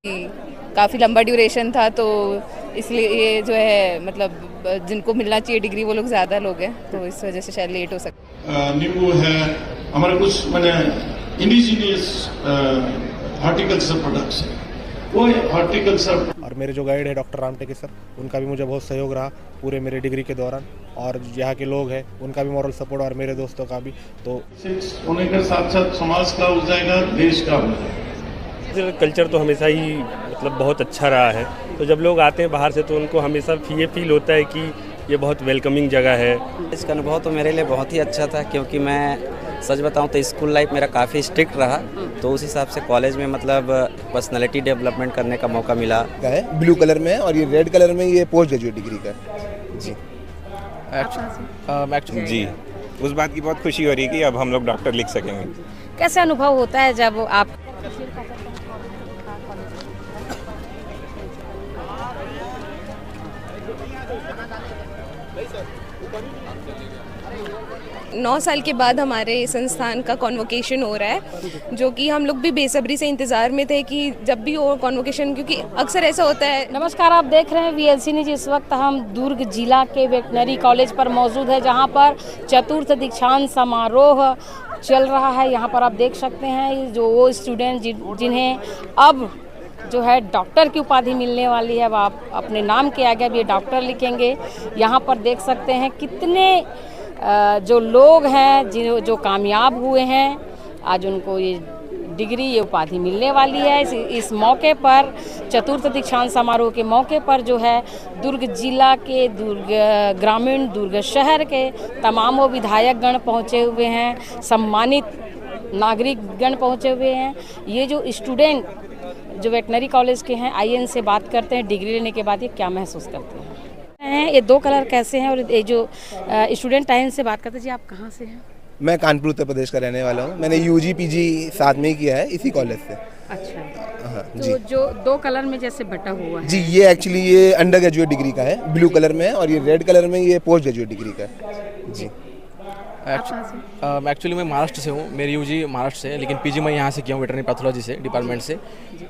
काफ़ी लंबा ड्यूरेशन था, तो इसलिए ये जो है मतलब जिनको मिलना चाहिए डिग्री वो लोग ज़्यादा लोग हैं, तो इस वजह से शायद लेट हो सकता है। नींबू है हमारे कुछ मैंने इंडिजीनियस हॉर्टिकल्चर प्रोडक्ट्स है, वो हॉर्टिकल्चर। और मेरे जो गाइड है डॉक्टर रामटेके सर, उनका भी मुझे बहुत सहयोग रहा पूरे मेरे डिग्री के दौरान, और यहाँ के लोग हैं उनका भी मॉरल सपोर्ट और मेरे दोस्तों का भी। तो होने के साथ साथ समाज का हो जाएगा, देश का हो जाएगा। कल्चर तो हमेशा ही मतलब बहुत अच्छा रहा है, तो जब लोग आते हैं बाहर से तो उनको हमेशा ये फील होता है कि ये बहुत वेलकमिंग जगह है। इसका अनुभव तो मेरे लिए बहुत ही अच्छा था, क्योंकि मैं सच बताऊं तो स्कूल लाइफ मेरा काफ़ी स्ट्रिक्ट रहा, तो उस हिसाब से कॉलेज में मतलब पर्सनालिटी डेवलपमेंट करने का मौका मिला। है ब्लू कलर में और ये रेड कलर में ये पोस्ट ग्रेजुएट डिग्री का जी। एक्चुअली जी उस बात की बहुत खुशी हो रही है कि अब हम लोग डॉक्टर लिख सकेंगे। कैसे अनुभव होता है जब आप 9 साल के बाद हमारे संस्थान का कॉन्वोकेशन हो रहा है, जो कि हम लोग भी बेसब्री से इंतज़ार में थे कि जब भी हो कॉन्वोकेशन, क्योंकि अक्सर ऐसा होता है। नमस्कार, आप देख रहे हैं VLC न्यूज़। इस वक्त हम दुर्ग जिला के वेटनरी कॉलेज पर मौजूद है, जहां पर चतुर्थ दीक्षांत समारोह चल रहा है। यहां पर आप देख सकते हैं जो वो स्टूडेंट जिन्हें अब जो है डॉक्टर की उपाधि मिलने वाली है, अब आप अपने नाम के आगे अब ये डॉक्टर लिखेंगे। यहाँ पर देख सकते हैं कितने जो लोग हैं जो कामयाब हुए हैं, आज उनको ये डिग्री, ये उपाधि मिलने वाली है। इस मौके पर चतुर्थ दीक्षांत समारोह के मौके पर जो है दुर्ग जिला के, दुर्ग ग्रामीण, दुर्ग शहर के तमाम वो विधायक गण पहुँचे हुए हैं, सम्मानित नागरिक गण पहुँचे हुए हैं। ये जो स्टूडेंट जो वेटनरी कॉलेज के हैं, आइए इनसे बात करते हैं डिग्री लेने के बाद ये क्या महसूस करते हैं। ये 2 कलर कैसे हैं, और ये जो स्टूडेंट टाइम से बात करते हैं। जी आप कहाँ से हैं? मैं कानपुर उत्तर प्रदेश का रहने वाला हूँ। मैंने UG PG साथ में ही किया है इसी कॉलेज से। अच्छा। हाँ तो जी। जो 2 कलर में जैसे बटा हुआ है जी, ये एक्चुअली ये अंडर ग्रेजुएट डिग्री का है, ब्लू कलर में है, और ये रेड कलर में ये पोस्ट ग्रेजुएट डिग्री का है जी। एक्चुअली मैं महाराष्ट्र से हूँ, मेरी UG महाराष्ट्र से है, लेकिन PG मैं यहाँ से किया हूँ वेटरनरी पैथोलॉजी से डिपार्टमेंट से।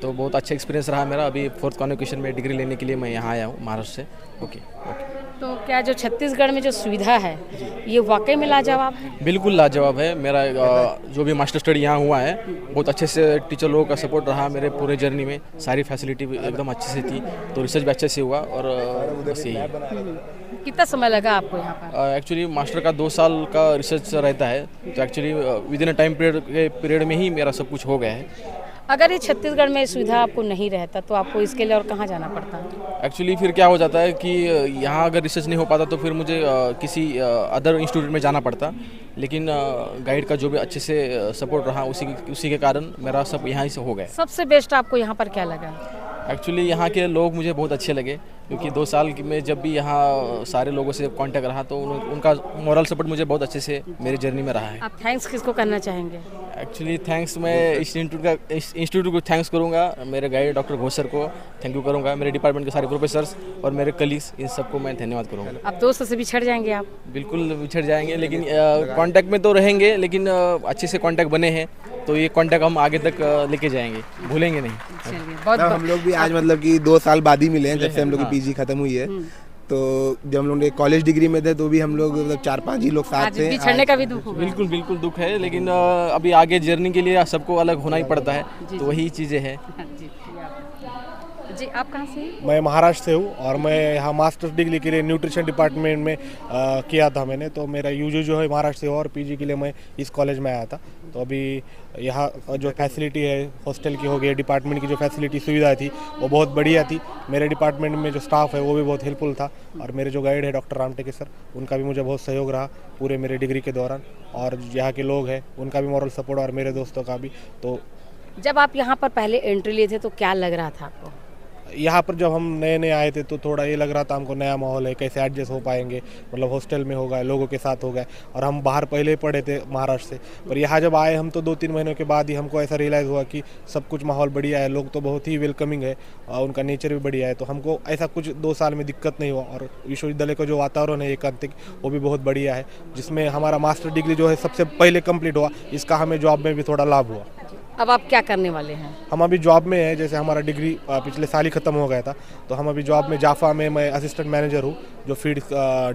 तो बहुत अच्छा एक्सपीरियंस रहा मेरा। अभी 4th कॉन्वोकेशन में डिग्री लेने के लिए मैं यहाँ आया हूँ महाराष्ट्र से। ओके। तो क्या जो छत्तीसगढ़ में जो सुविधा है ये वाकई में लाजवाब है? बिल्कुल लाजवाब है। मेरा जो भी मास्टर स्टडी यहाँ हुआ है, बहुत अच्छे से टीचर लोगों का सपोर्ट रहा मेरे पूरे जर्नी में। सारी फैसिलिटी एकदम अच्छे से थी, तो रिसर्च भी अच्छे से हुआ, और बस यही है। कितना समय लगा आपको यहाँ पर? एक्चुअली मास्टर का 2 साल का रिसर्च रहता है, तो actually with in time period में ही मेरा सब कुछ हो गया है। अगर ये छत्तीसगढ़ में सुविधा आपको नहीं रहता तो आपको इसके लिए और कहाँ जाना पड़ता है? एक्चुअली फिर क्या हो जाता है कि यहाँ अगर रिसर्च नहीं हो पाता तो फिर मुझे किसी अदर इंस्टीट्यूट में जाना पड़ता, लेकिन गाइड का जो भी अच्छे से सपोर्ट रहा उसी के कारण मेरा सब यहाँ ही से हो गया। सबसे बेस्ट आपको यहाँ पर क्या लगा? एक्चुअली यहाँ के लोग मुझे बहुत अच्छे लगे, क्योंकि 2 साल में जब भी यहाँ सारे लोगों से कांटेक्ट रहा तो उनका मॉरल सपोर्ट मुझे बहुत अच्छे से मेरी जर्नी में रहा है। आप थैंक्स किसको करना चाहेंगे? एक्चुअली थैंक्स मैं इस इंस्टीट्यूट को थैंक्स करूँगा, मेरे गाइड डॉक्टर घोष सर को थैंक यू करूँगा, मेरे डिपार्टमेंट के सारे प्रोफेसर्स और मेरे कलीग्स, इन सबको मैं धन्यवाद करूँगा। आप दोस्तों से बिछड़ जाएंगे? आप बिल्कुल बिछड़ जाएंगे, लेकिन कांटेक्ट में तो रहेंगे, लेकिन अच्छे से कांटेक्ट बने हैं तो ये कांटेक्ट हम आगे तक लेके जाएंगे, भूलेंगे नहीं। बहुत हम लोग भी आज मतलब कि 2 साल बाद ही मिले हैं, जब से हम लोग की PG खत्म हुई है। तो जब हम लोग कॉलेज डिग्री में थे तो भी हम लोग मतलब 4-5 ही लोग साथ थे। बिछड़ने का भी दुख होगा? बिल्कुल दुख है, लेकिन अभी आगे जर्नी के लिए सबको अलग होना ही पड़ता है, तो वही चीज़ें हैं। जी आप कहाँ से हैं? मैं महाराष्ट्र से हूँ, और मैं यहाँ मास्टर्स डिग्री के लिए न्यूट्रिशन डिपार्टमेंट में किया था मैंने। तो मेरा UG जो है महाराष्ट्र से, और PG के लिए मैं इस कॉलेज में आया था। तो अभी यहाँ जो फैसिलिटी है हॉस्टल की हो गई, डिपार्टमेंट की जो फैसिलिटी सुविधा थी वो बहुत बढ़िया थी। मेरे डिपार्टमेंट में जो स्टाफ है वो भी बहुत हेल्पफुल था, और मेरे जो गाइड है डॉक्टर रामटेके सर, उनका भी मुझे बहुत सहयोग रहा पूरे मेरे डिग्री के दौरान, और यहाँ के लोग हैं उनका भी मॉरल सपोर्ट और मेरे दोस्तों का भी। तो जब आप यहाँ पर पहले एंट्री लिए थे तो क्या लग रहा था आपको? यहाँ पर जब हम नए आए थे तो थोड़ा ये लग रहा था हमको नया माहौल है, कैसे एडजस्ट हो पाएंगे, मतलब हॉस्टल में हो गए, लोगों के साथ हो गए, और हम बाहर पहले ही पढ़े थे महाराष्ट्र से। पर यहाँ जब आए हम तो 2-3 महीनों के बाद ही हमको ऐसा रियलाइज़ हुआ कि सब कुछ माहौल बढ़िया है, लोग तो बहुत ही वेलकमिंग है, और उनका नेचर भी बढ़िया है। तो हमको ऐसा कुछ 2 साल में दिक्कत नहीं हुआ, और विश्वविद्यालय का जो वातावरण है एकांतिक, वो भी बहुत बढ़िया है, जिसमें हमारा मास्टर डिग्री जो है सबसे पहले कम्प्लीट हुआ, इसका हमें जॉब में भी थोड़ा लाभ हुआ। अब आप क्या करने वाले हैं? हम अभी जॉब में हैं, जैसे हमारा डिग्री पिछले साल ही ख़त्म हो गया था, तो हम अभी जॉब में जाफा में मैं असिस्टेंट मैनेजर हूँ, जो फीड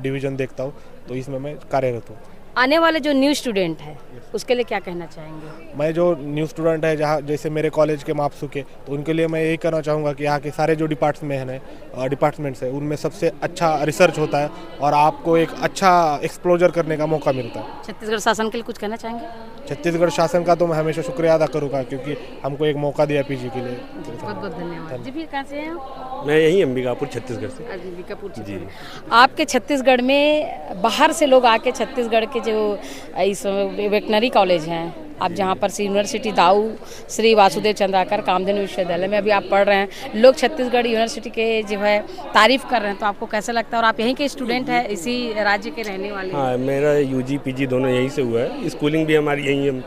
डिवीज़न देखता हूँ, तो इसमें मैं कार्यरत हूँ। आने वाले जो न्यू स्टूडेंट है उसके लिए क्या कहना चाहेंगे? मैं जो न्यू स्टूडेंट है, जहाँ जैसे मेरे कॉलेज के मापसू के, तो उनके लिए मैं यही कहना चाहूँगा कि यहाँ के सारे जो डिपार्टमेंट्स हैं उनमें सबसे अच्छा रिसर्च होता है और आपको एक अच्छा एक्सप्लोजर करने का मौका मिलता है। छत्तीसगढ़ शासन के लिए कुछ कहना चाहेंगे? छत्तीसगढ़ शासन का तो मैं हमेशा शुक्रिया अदा करूँगा, क्योंकि हमको एक मौका दिया पीजी के लिए। बहुत बहुत धन्यवाद। जी, कहाँ से हैं आप? मैं यहीं अंबिकापुर छत्तीसगढ़ से। अंबिकापुर जी। आपके छत्तीसगढ़ में बाहर से लोग आके छत्तीसगढ़ के जो इस वेटनरी कॉलेज हैं, आप जहाँ पर यूनिवर्सिटी दाऊ श्री वासुदेव चंद्राकर कामधेनु विश्वविद्यालय में अभी आप पढ़ रहे हैं, लोग छत्तीसगढ़ यूनिवर्सिटी के जो है तारीफ कर रहे हैं, तो आपको कैसा लगता है? और आप यहीं के स्टूडेंट हैं, इसी राज्य के रहने वाले? हाँ, मेरा यूजी पीजी दोनों यहीं से हुआ है। स्कूलिंग भी हमारी यहीं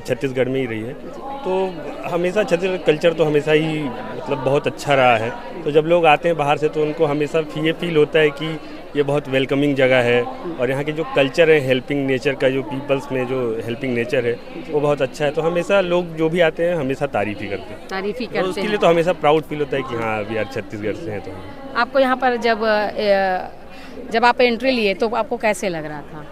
छत्तीसगढ़ में ही रही है, तो हमेशा छत्तीसगढ़ कल्चर तो हमेशा ही मतलब बहुत अच्छा रहा है। तो जब लोग आते हैं बाहर से तो उनको हमेशा ये फील होता है कि ये बहुत वेलकमिंग जगह है, और यहाँ के जो कल्चर है, हेल्पिंग नेचर का, जो पीपल्स में जो हेल्पिंग नेचर है वो बहुत अच्छा है। तो हमेशा लोग जो भी आते हैं हमेशा तारीफ ही करते हैं, तो उसके लिए तो हमेशा प्राउड फील होता है कि हाँ अभी यार छत्तीसगढ़ से हैं। तो आपको यहाँ पर जब आप एंट्री लिए तो आपको कैसे लग रहा था?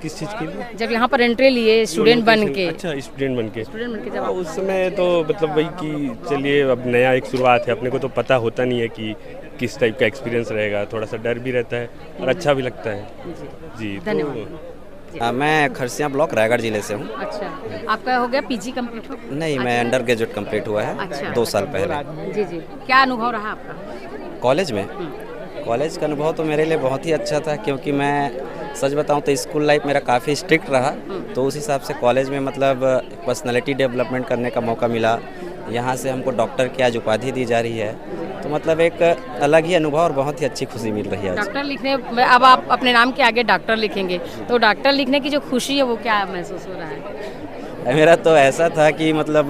किस चीज़ के लिए? जब यहाँ पर एंट्री लिए स्टूडेंट बन के। अच्छा, स्टूडेंट बन के जब उस समय तो मतलब वही कि चलिए अब नया एक शुरुआत है, अपने को तो पता होता नहीं है कि किस टाइप का एक्सपीरियंस रहेगा, थोड़ा सा डर भी रहता है और अच्छा भी लगता है। जी, धन्यवाद। मैं खरसिया ब्लॉक रायगढ़ जिले से हूँ। अच्छा, आपका हो गया पीजी कंप्लीट? नहीं, मैं अंडर ग्रेजुएट कंप्लीट हुआ है। अच्छा। 2 साल पहले। जी जी, क्या अनुभव रहा आपका कॉलेज में? कॉलेज का अनुभव तो मेरे लिए बहुत ही अच्छा था, क्योंकि मैं सच बताऊं तो स्कूल लाइफ मेरा काफ़ी स्ट्रिक्ट रहा, तो उस हिसाब से कॉलेज में मतलब पर्सनालिटी डेवलपमेंट करने का मौका मिला। यहाँ से हमको डॉक्टर की आज उपाधि दी जा रही है, तो मतलब एक अलग ही अनुभव और बहुत ही अच्छी खुशी मिल रही है। डॉक्टर लिखने, अब आप अपने नाम के आगे डॉक्टर लिखेंगे, तो डॉक्टर लिखने की जो खुशी है वो क्या महसूस हो रहा है? मेरा तो ऐसा था कि मतलब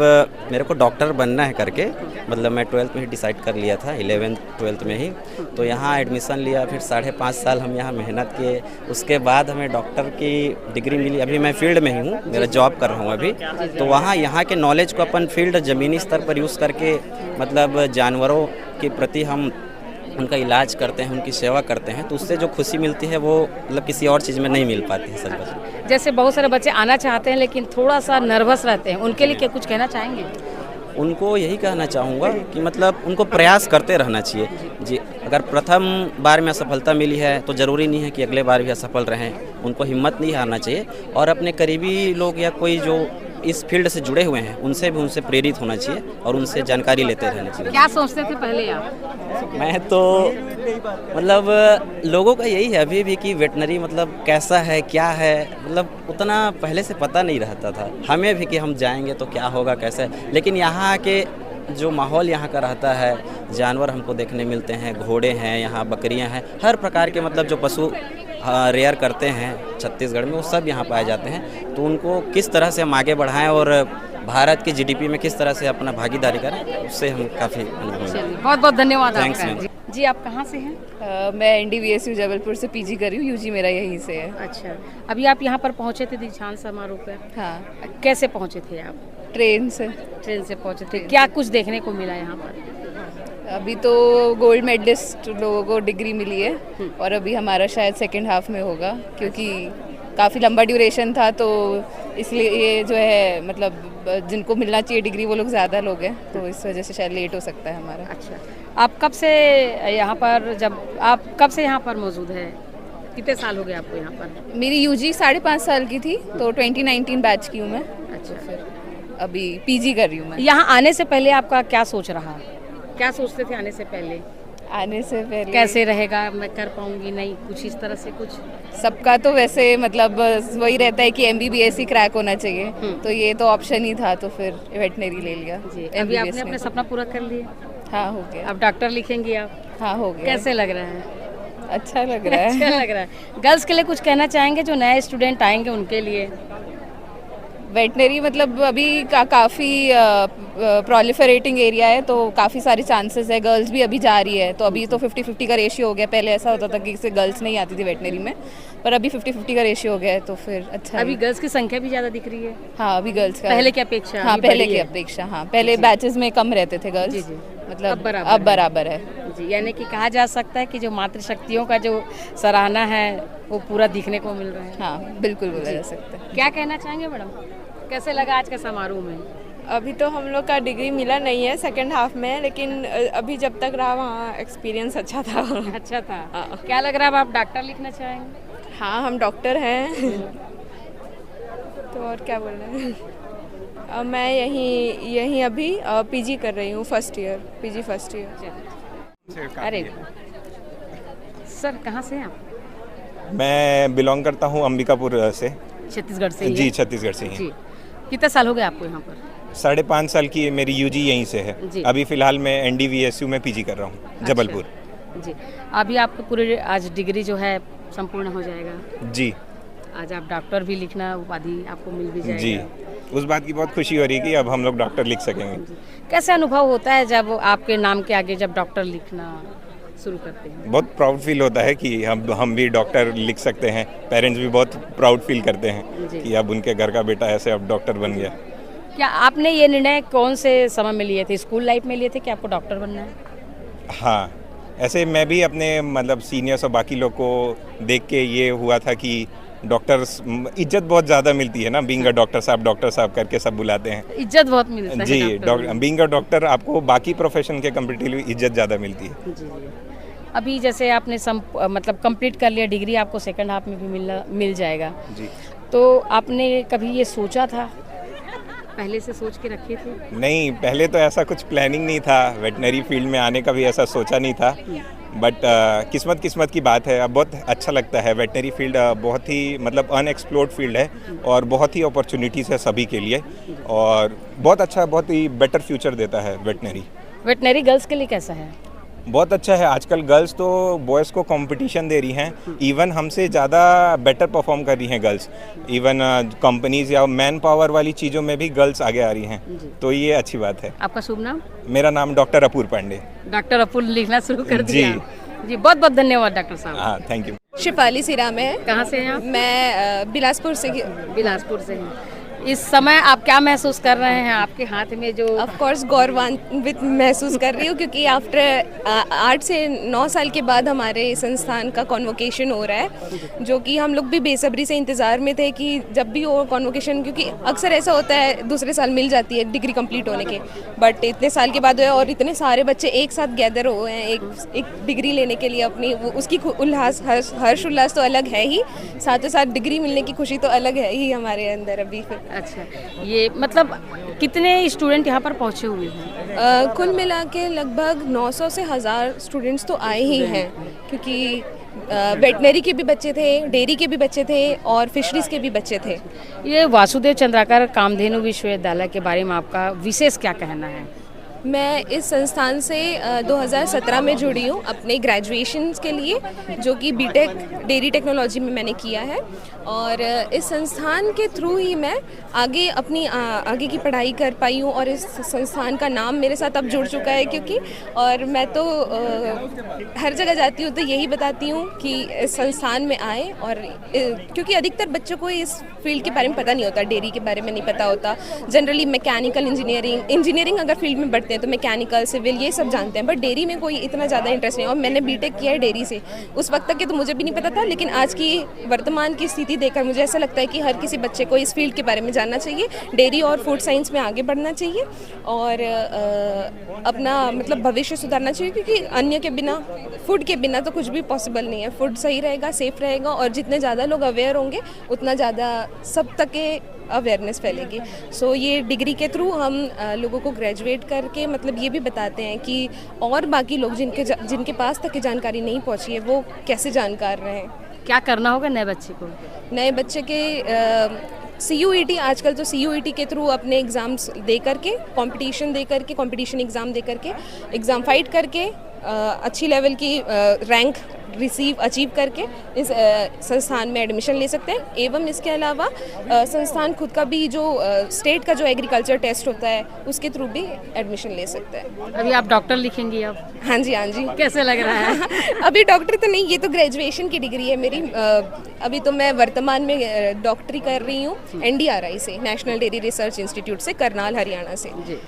मेरे को डॉक्टर बनना है करके, मतलब मैं 12th में ही डिसाइड कर लिया था, 11th 12th में ही। तो यहाँ एडमिशन लिया, फिर 5.5 साल हम यहाँ मेहनत किए, उसके बाद हमें डॉक्टर की डिग्री मिली। अभी मैं फील्ड में ही हूँ, मेरा जॉब कर रहा हूँ अभी। तो वहाँ यहाँ के नॉलेज को अपन फील्ड ज़मीनी स्तर पर यूज़ करके मतलब जानवरों के प्रति हम उनका इलाज करते हैं, उनकी सेवा करते हैं, तो उससे जो खुशी मिलती है वो मतलब किसी और चीज़ में नहीं मिल पाती है। सच बात, जैसे बहुत सारे बच्चे आना चाहते हैं लेकिन थोड़ा सा नर्वस रहते हैं, उनके लिए क्या कुछ कहना चाहेंगे? उनको यही कहना चाहूँगा कि मतलब उनको प्रयास करते रहना चाहिए जी। अगर प्रथम बार में असफलता मिली है तो ज़रूरी नहीं है कि अगले बार भी असफल रहें, उनको हिम्मत नहीं हारना चाहिए, और अपने करीबी लोग या कोई जो इस फील्ड से जुड़े हुए हैं उनसे प्रेरित होना चाहिए और उनसे जानकारी लेते रहना चाहिए। क्या सोचते थे पहले आप? मैं तो मतलब लोगों का यही है अभी भी कि वेटनरी मतलब कैसा है, क्या है, मतलब उतना पहले से पता नहीं रहता था हमें भी कि हम जाएंगे तो क्या होगा, कैसे। लेकिन यहाँ के जो माहौल यहाँ का रहता है, जानवर हमको देखने मिलते हैं, घोड़े हैं, यहाँ बकरियाँ हैं, हर प्रकार के मतलब जो पशु रेयर करते हैं छत्तीसगढ़ में वो सब यहाँ पाए जाते हैं। तो उनको किस तरह से हम आगे बढ़ाएं और भारत की जीडीपी में किस तरह से अपना भागीदारी करें, उससे हम काफ़ी बहुत बहुत धन्यवाद। थैंक्स आपका। जी, आप कहाँ से हैं? मैं NDVSU जबलपुर से पीजी कर रही हूँ, यूजी मेरा यहीं से है। अच्छा, अभी आप यहाँ पर पहुँचे थे दीक्षांत समारोह पर? हाँ। कैसे पहुँचे थे आप? ट्रेन से पहुँचे थे। क्या कुछ देखने को मिला यहाँ पर? अभी तो गोल्ड मेडलिस्ट लोगों को डिग्री मिली है और अभी हमारा शायद सेकंड हाफ में होगा, क्योंकि काफ़ी लंबा ड्यूरेशन था, तो इसलिए ये जो है मतलब जिनको मिलना चाहिए डिग्री वो लोग ज़्यादा लोग हैं, तो इस वजह से शायद लेट हो सकता है हमारा। अच्छा, आप कब से यहाँ पर मौजूद है? कितने साल हो गए आपको यहाँ पर? मेरी UG 5.5 साल की थी, तो 2019 बैच की हूँ मैं। अच्छा, फिर अभी PG कर रही हूँ मैं। यहाँ आने से पहले आपका क्या सोच रहा? क्या सोचते थे आने से पहले? आने से पहले कैसे रहेगा, मैं कर पाऊंगी नहीं, कुछ इस तरह से कुछ? सबका तो वैसे मतलब वही रहता है कि MBBS ही क्रैक होना चाहिए, तो ये तो ऑप्शन ही था, तो फिर वेटनरी ले लिया। अभी आपने अपना सपना पूरा कर लिया? हाँ, हो गया। अब डॉक्टर लिखेंगी आप? हाँ, हो गया। कैसे लग रहा है? अच्छा लग रहा है। अच्छा लग रहा है। गर्ल्स के लिए कुछ कहना चाहेंगे जो नए स्टूडेंट आएंगे उनके लिए? वेटनरी मतलब अभी काफ़ी प्रोलिफरेटिंग एरिया है, तो काफ़ी सारे चांसेस है। गर्ल्स भी अभी जा रही है, तो अभी तो 50-50 का रेशियो हो गया। पहले ऐसा होता था कि गर्ल्स नहीं आती थी वेटनरी में, पर अभी 50-50 का रेशियो हो गया है, तो फिर अच्छा अभी गर्ल्स की संख्या भी ज़्यादा दिख रही है। हाँ, अभी गर्ल्स का पहले की अपेक्षा हाँ, पहले की अपेक्षा हाँ, पहले बैचेस में कम रहते थे गर्ल्स। जी जी, मतलब अब बराबर है जी। यानी कि कहा जा सकता है कि जो मातृशक्तियों का जो सराहना है वो पूरा दिखने को मिल रहा है। हाँ, बिल्कुल बोला जा सकता है। क्या कहना चाहेंगे मैडम, कैसे लगा आज का समारोह में? अभी तो हम लोग का डिग्री मिला नहीं है, सेकंड हाफ में, लेकिन अभी जब तक रहा वहाँ एक्सपीरियंस अच्छा था। अच्छा था। क्या लग रहा है, अब आप डॉक्टर लिखना चाहेंगे? हाँ, हम डॉक्टर हैं। तो और क्या बोल रहे हैं। मैं यहीं अभी पीजी कर रही हूँ, पीजी फर्स्ट ईयर। अरे सर, कहाँ से हैं आप? मैं बिलोंग करता हूँ अंबिकापुर से। छत्तीसगढ़ से ही जी, है? छत्तीसगढ़ से ही। जी। कितना साल हो गया आपको यहाँ पर? 5.5 साल की मेरी यूजी यहीं से है। जी। अभी फिलहाल मैं NDVSU में पीजी कर रहा हूँ, जबलपुर। जी। अभी आपको पूरे आज डिग्री जो है संपूर्ण हो जाएगा? जी। आज आप डॉक्टर भी लिखना उपाधि आपको मिल भी जाएगा? जी, उस बात की बहुत खुशी हो रही है कि अब हम लोग डॉक्टर लिख सकेंगे। कैसे अनुभव होता है जब आपके नाम के आगे जब डॉक्टर लिखना शुरू करते हैं? बहुत प्राउड फील होता है कि हम भी डॉक्टर लिख सकते हैं। पेरेंट्स भी बहुत प्राउड फील करते हैं कि अब उनके घर का बेटा ऐसे अब डॉक्टर बन गया। क्या आपने ये निर्णय कौन से समय में लिए थे? स्कूल लाइफ में लिए थे कि आपको डॉक्टर बनना है? हाँ, ऐसे मैं भी अपने मतलब सीनियर्स और बाकी लोग को देख के ये हुआ था कि डॉक्टर्स इज्जत बहुत ज़्यादा मिलती है ना, बीइंग अ डॉक्टर साहब करके सब बुलाते हैं। इज्जत बहुत मिलता है जी, बीइंग अ डॉक्टर आपको बाकी प्रोफेशन के कंपेरेटिवली इज्जत ज़्यादा मिलती है। जी। अभी जैसे आपने मतलब कंप्लीट कर लिया डिग्री, आपको सेकंड हाफ में भी मिल जाएगा जी। तो आपने कभी ये सोचा था, पहले से सोच के रखे थे? नहीं, पहले तो ऐसा कुछ प्लानिंग नहीं था, वेटनरी फील्ड में आने का भी ऐसा सोचा नहीं था। बट किस्मत की बात है। अब बहुत अच्छा लगता है। वेटनरी फील्ड बहुत ही मतलब अनएक्सप्लोर्ड फील्ड है और बहुत ही अपॉर्चुनिटीज़ है सभी के लिए, और बहुत अच्छा, बहुत ही बेटर फ्यूचर देता है वेटनरी। वेटनरी गर्ल्स के लिए कैसा है? बहुत अच्छा है। आजकल गर्ल्स तो बॉयज़ को कंपटीशन दे रही हैं, इवन हमसे ज़्यादा बेटर परफॉर्म कर रही हैं गर्ल्स। इवन कंपनीज या मैन पावर वाली चीज़ों में भी गर्ल्स आगे आ रही हैं, तो ये अच्छी बात है। आपका शुभ नाम? मेरा नाम डॉक्टर अपूर पांडे। डॉक्टर अपूर लिखना शुरू कर दिया? जी, बहुत बहुत धन्यवाद डॉक्टर साहब। हाँ, थैंक यू। शिफाली सिराम है। कहाँ से हैं आप? मैं बिलासपुर से। बिलासपुर से हैं। इस समय आप क्या महसूस कर रहे हैं? आपके हाथ में जो ऑफ कोर्स गौरवान्वित महसूस कर रही हूँ, क्योंकि आफ्टर 8 से 9 साल के बाद हमारे संस्थान का कॉन्वोकेशन हो रहा है, जो कि हम लोग भी बेसब्री से इंतज़ार में थे कि जब भी हो कॉन्वोकेशन, क्योंकि अक्सर ऐसा होता है दूसरे साल मिल जाती है डिग्री कंप्लीट होने के, बट इतने साल के बाद हुआ और इतने सारे बच्चे एक साथ गैदर हुए हैं एक डिग्री लेने के लिए। अपनी उसकी उल्लास हर्ष उल्लास तो अलग है ही, साथ ही साथ डिग्री मिलने की खुशी तो अलग है ही हमारे अंदर अभी। फिर अच्छा, ये मतलब कितने स्टूडेंट यहाँ पर पहुँचे हुए हैं? कुल मिला के लगभग 900 से 1000 स्टूडेंट्स तो आए ही हैं, क्योंकि वेटनरी के भी बच्चे थे, डेयरी के भी बच्चे थे और फिशरीज के भी बच्चे थे। ये वासुदेव चंद्राकर कामधेनु विश्वविद्यालय के बारे में आपका विशेष क्या कहना है? मैं इस संस्थान से 2017 में जुड़ी हूँ अपने ग्रेजुएशन के लिए, जो कि बीटेक डेयरी टेक्नोलॉजी में मैंने किया है, और इस संस्थान के थ्रू ही मैं आगे अपनी आगे की पढ़ाई कर पाई हूँ, और इस संस्थान का नाम मेरे साथ अब जुड़ चुका है, क्योंकि और मैं तो हर जगह जाती हूँ तो यही बताती हूँ कि इस संस्थान में आए, और क्योंकि अधिकतर बच्चों को इस फील्ड के बारे में पता नहीं होता, डेयरी के बारे में नहीं पता होता। जनरली मैकेनिकल इंजीनियरिंग अगर फील्ड में बढ़ते हैं तो मैकेनिकल, सिविल ये सब जानते हैं, बट डेयरी में कोई इतना ज़्यादा इंटरेस्ट नहीं। और मैंने बीटेक किया है डेयरी से, उस वक्त तक के तो मुझे भी नहीं पता था, लेकिन आज की वर्तमान की स्थिति देखकर मुझे ऐसा लगता है कि हर किसी बच्चे को इस फील्ड के बारे में जानना चाहिए, डेयरी और फूड साइंस में आगे बढ़ना चाहिए, और अपना मतलब भविष्य सुधारना चाहिए, क्योंकि अन्य के बिना, फूड के बिना तो कुछ भी पॉसिबल नहीं है। फूड सही रहेगा, सेफ रहेगा, और जितने ज़्यादा लोग अवेयर होंगे उतना ज़्यादा सब तक के अवेयरनेस फैलेगी। सो ये डिग्री के थ्रू हम लोगों को ग्रेजुएट करके मतलब ये भी बताते हैं कि और बाकी लोग जिनके पास तक की जानकारी नहीं पहुंची है वो कैसे जानकार रहें। क्या करना होगा नए बच्चे को? नए बच्चे के CUET, आजकल तो CUET के थ्रू अपने एग्ज़ाम्स दे करके, कंपटीशन एग्ज़ाम दे करके, एग्ज़ाम फाइट करके अच्छी लेवल की रैंक अचीव करके इस संस्थान में एडमिशन ले सकते हैं। एवं इसके अलावा संस्थान खुद का भी जो स्टेट का जो एग्रीकल्चर टेस्ट होता है उसके थ्रू भी एडमिशन ले सकते हैं। अभी आप डॉक्टर लिखेंगी अब? हाँ जी, हाँ जी। कैसे लग रहा है? अभी डॉक्टर तो नहीं, ये तो ग्रेजुएशन की डिग्री है मेरी। अभी तो मैं वर्तमान में डॉक्टरी कर रही हूँ NDRI से, नेशनल डेयरी रिसर्च इंस्टीट्यूट से, करनाल हरियाणा से। जी।